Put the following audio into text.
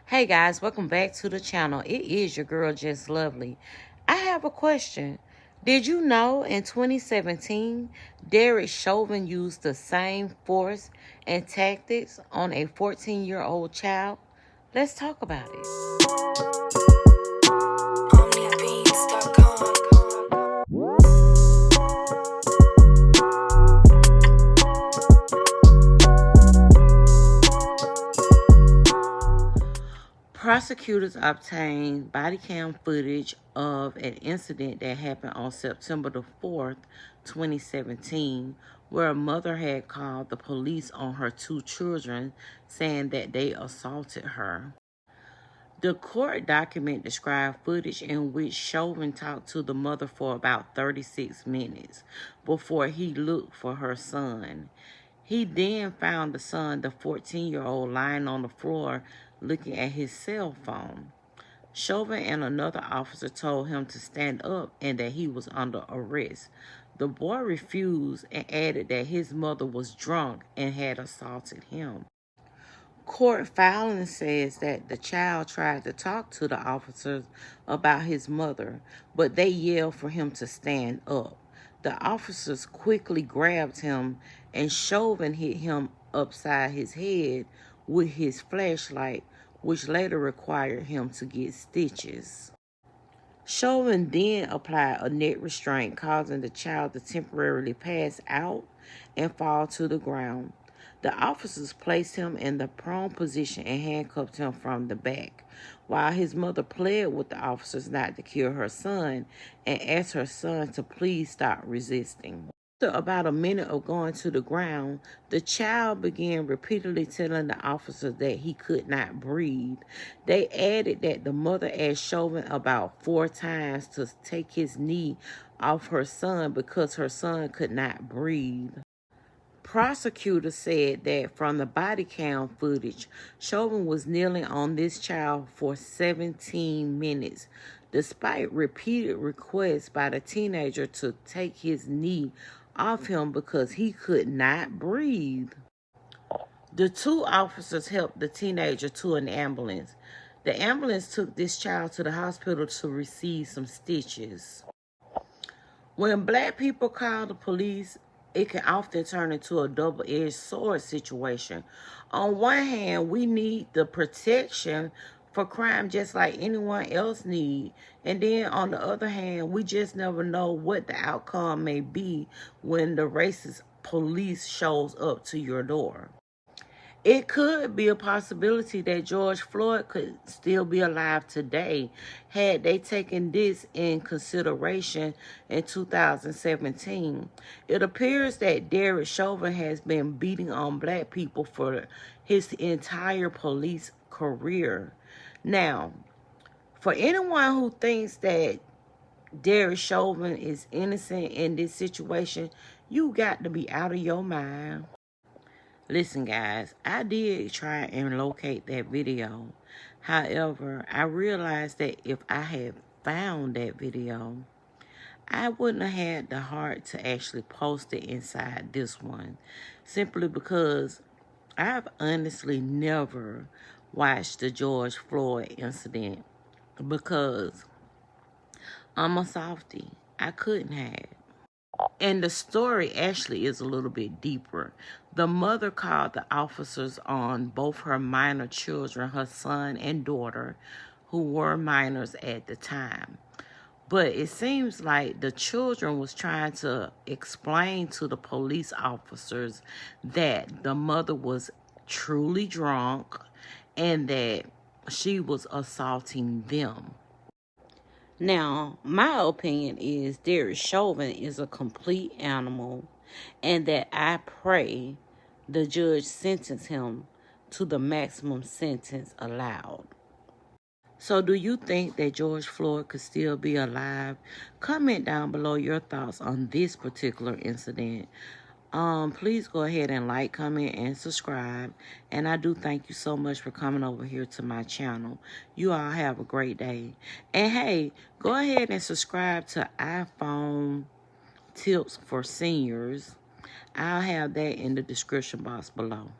Hey guys, welcome back to the channel. It is your girl Just Lovely. I have a question. Did you know in 2017 Derek Chauvin used the same force and tactics on a 14-year-old child? Let's talk about it. Prosecutors obtained body cam footage of an incident that happened on September the 4th, 2017, where a mother had called the police on her two children, saying that they assaulted her. The court document described footage in which Chauvin talked to the mother for about 36 minutes before he looked for her son. He then found the son, the 14-year-old, lying on the floor looking at his cell phone. Chauvin and another officer told him to stand up and that he was under arrest. The boy refused and added that his mother was drunk and had assaulted him. Court filing says that the child tried to talk to the officers about his mother, but they yelled for him to stand up. The officers quickly grabbed him, and Chauvin hit him upside his head with his flashlight, which later required him to get stitches. Chauvin then applied a neck restraint, causing the child to temporarily pass out and fall to the ground. The officers placed him in the prone position and handcuffed him from the back, while his mother pled with the officers not to kill her son and asked her son to please stop resisting. After about a minute of going to the ground, the child began repeatedly telling the officers that he could not breathe. They added that the mother asked Chauvin about 4 times to take his knee off her son because her son could not breathe. Prosecutors said that from the body cam footage, Chauvin was kneeling on this child for 17 minutes, despite repeated requests by the teenager to take his knee off him because he could not breathe. The two officers helped the teenager to an ambulance. The ambulance took this child to the hospital to receive some stitches. When black people call the police, it can often turn into a double-edged sword situation. On one hand, we need the protection for crime just like anyone else need. And then on the other hand, we just never know what the outcome may be when the racist police shows up to your door. It could be a possibility that George Floyd could still be alive today had they taken this in consideration in 2017. It appears that Derek Chauvin has been beating on black people for his entire police career. Now, for anyone who thinks that Derek Chauvin is innocent in this situation, you got to be out of your mind. Listen, guys, I did try and locate that video. However, I realized that if I had found that video, I wouldn't have had the heart to actually post it inside this one. Simply because I've honestly never watched the George Floyd incident because I'm a softie. I couldn't have. And the story actually is a little bit deeper. The mother called the officers on both her minor children, her son and daughter, who were minors at the time. But it seems like the children was trying to explain to the police officers that the mother was truly drunk and that she was assaulting them. Now, my opinion is Derek Chauvin is a complete animal, and that I pray the judge sentence him to the maximum sentence allowed. So do you think that George Floyd could still be alive? Comment down below your thoughts on this particular incident. Please go ahead and like, comment, and subscribe. And I do thank you so much for coming over here to my channel. You all have a great day. And hey, go ahead and subscribe to iPhone Tips for Seniors. I'll have that in the description box below.